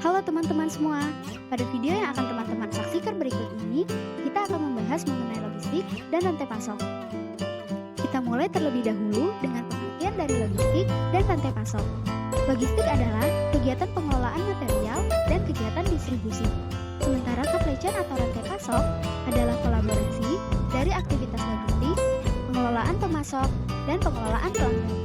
Halo teman-teman semua, pada video yang akan teman-teman saksikan berikut ini, kita akan membahas mengenai logistik dan rantai pasok. Kita mulai terlebih dahulu dengan pengertian dari logistik dan rantai pasok. Logistik adalah kegiatan pengelolaan material dan kegiatan distribusi. Sementara supply chain atau rantai pasok adalah kolaborasi dari aktivitas logistik, pengelolaan pemasok, dan pengelolaan pelanggan.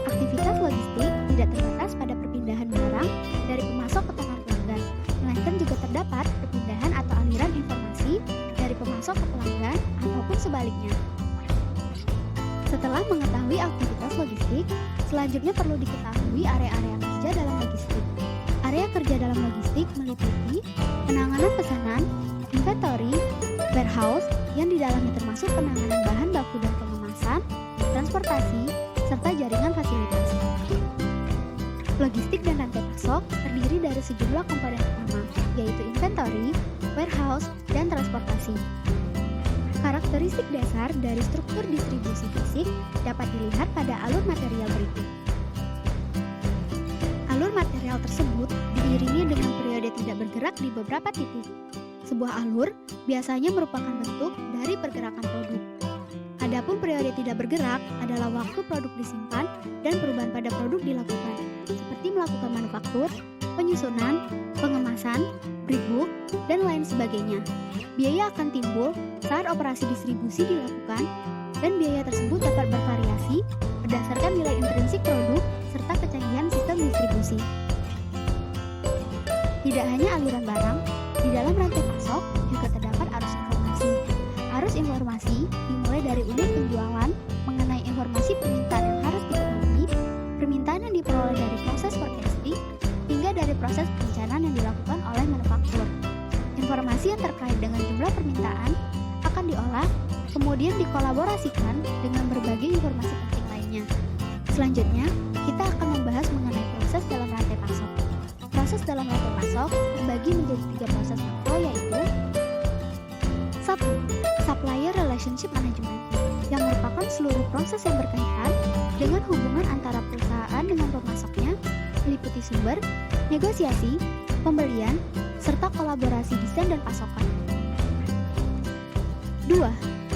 Aktivitas logistik tidak terbatas pada perpindahan barang dari pemasok ke tangan pelanggan, melainkan juga terdapat perpindahan atau aliran informasi dari pemasok ke pelanggan ataupun sebaliknya. Setelah mengetahui aktivitas logistik, selanjutnya perlu diketahui area-area kerja dalam logistik. Area kerja dalam logistik meliputi penanganan pesanan, inventory, warehouse yang di dalamnya termasuk penanganan bahan baku dan pengemasan, transportasi, serta jaringan fasilitas. Logistik dan rantai pasok terdiri dari sejumlah komponen utama, yaitu inventory, warehouse, dan transportasi. Karakteristik dasar dari struktur distribusi fisik dapat dilihat pada alur material berikut. Alur material tersebut diiringi dengan periode tidak bergerak di beberapa titik. Sebuah alur biasanya merupakan bentuk dari pergerakan produk. Adapun periode tidak bergerak adalah waktu produk disimpan dan perubahan pada produk dilakukan, seperti melakukan manufaktur, penyusunan, pengemasan, breakbook, dan lain sebagainya. Biaya akan timbul saat operasi distribusi dilakukan, dan biaya tersebut dapat bervariasi berdasarkan nilai intrinsik produk serta kecanggihan sistem distribusi. Tidak hanya aliran barang, di dalam rantai pasok juga terdapat arus informasi. Arus informasi dimulai dari unit penjualan mengenai informasi permintaan yang harus dipenuhi, permintaan yang diperoleh dari proses forecasting, hingga dari proses perencanaan yang dilakukan oleh manufaktur. Informasi yang terkait dengan jumlah permintaan akan diolah, kemudian dikolaborasikan dengan berbagai informasi penting lainnya. Selanjutnya, kita akan membahas mengenai proses dalam rantai pasok. Proses dalam rantai pasok terbagi menjadi 3 proses makro, yaitu 1. Supplier Relationship Management, yang merupakan seluruh proses yang berkaitan dengan hubungan antara perusahaan dengan pemasoknya, meliputi sumber, negosiasi, pembelian, serta kolaborasi desain dan pasokan. 2.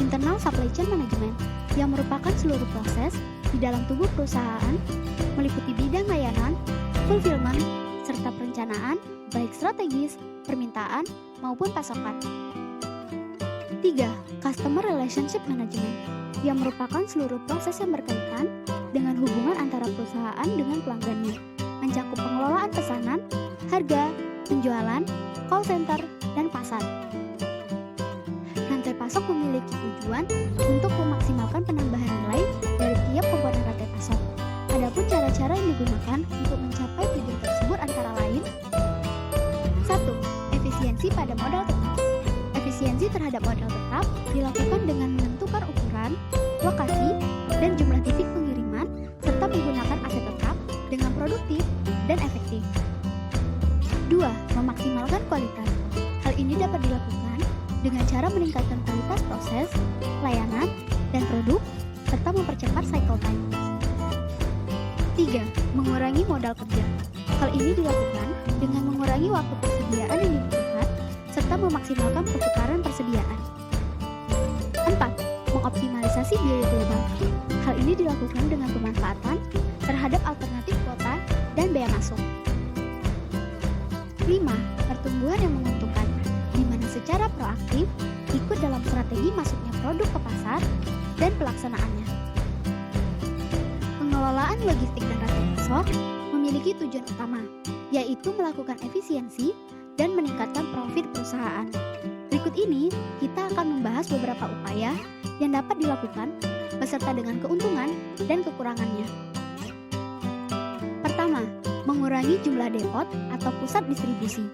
Internal Supply Chain Management, yang merupakan seluruh proses di dalam tubuh perusahaan, meliputi bidang layanan, fulfillment, serta perencanaan, baik strategis, permintaan, maupun pasokan. 3. Customer Relationship Management, yang merupakan seluruh proses yang berkaitan dengan hubungan antara perusahaan dengan pelanggannya, mencakup pengelolaan pesanan, harga, penjualan, call center, dan pasar. Rantai pasok memiliki tujuan untuk memaksimalkan penambahan nilai dari tiap komponen rantai pasok. Adapun cara-cara yang digunakan untuk mencapai tujuan tersebut antara lain: 1. Efisiensi pada modal tetap. Efisiensi terhadap modal tetap dilakukan dengan menentukan ukuran, lokasi, dan jumlah titik pengiriman, serta menggunakan aset tetap dengan produktif dan efektif. 2. Memaksimalkan kualitas. Hal ini dapat dilakukan dengan cara meningkatkan kualitas proses, layanan, dan produk, serta mempercepat cycle time. 3. Mengurangi modal kerja. Hal ini dilakukan dengan mengurangi waktu persediaan yang dibutuhkan, serta memaksimalkan pertukaran persediaan. 4. Mengoptimalisasi biaya global. Hal ini dilakukan dengan pemanfaatan terhadap alternatif kuota dan bea masuk. 5. Pertumbuhan yang menguntungkan, di mana secara proaktif ikut dalam strategi masuknya produk ke pasar dan pelaksanaannya. Pengelolaan logistik dan rantai pasok memiliki tujuan utama, yaitu melakukan efisiensi dan meningkatkan profit perusahaan. Berikut ini, kita akan membahas beberapa upaya yang dapat dilakukan beserta dengan keuntungan dan kekurangannya. Pertama, mengurangi jumlah depot atau pusat distribusi.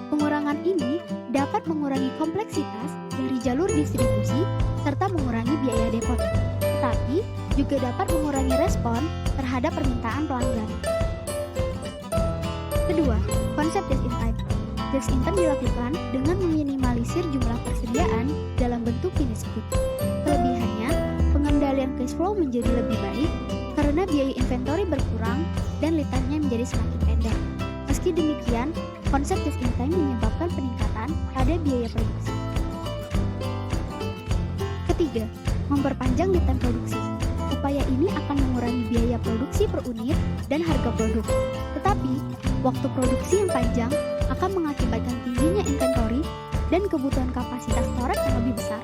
Pengurangan ini dapat mengurangi kompleksitas dari jalur distribusi serta mengurangi biaya depot, tetapi juga dapat mengurangi respon terhadap permintaan pelanggan. Kedua, konsep just in time. Just in time dilakukan dengan meminimalisir jumlah persediaan dalam bentuk finished good. Kelebihannya, pengendalian cash flow menjadi lebih baik karena biaya inventory berkurang dan lead time-nya menjadi semakin pendek. Meski demikian, konsep just in time menyebabkan peningkatan pada biaya produksi. Ketiga, memperpanjang lead time produksi. Upaya ini akan mengurangi biaya produksi per unit dan harga produk. Tetapi, waktu produksi yang panjang akan mengakibatkan tingginya inventory dan kebutuhan kapasitas storage yang lebih besar.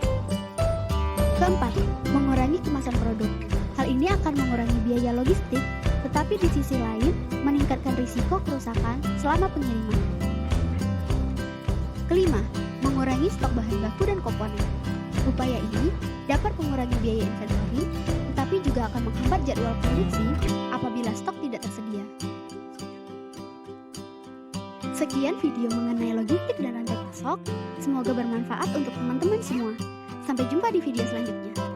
Keempat, mengurangi kemasan produk. Hal ini akan mengurangi biaya logistik, tetapi di sisi lain meningkatkan risiko kerusakan selama pengiriman. Kelima, mengurangi stok bahan baku dan komponen. Upaya ini dapat mengurangi biaya inventory, tetapi juga akan menghambat jadwal produksi apabila stok tidak tersedia. Sekian video mengenai logistik dan rantai pasok. Semoga bermanfaat untuk teman-teman semua. Sampai jumpa di video selanjutnya.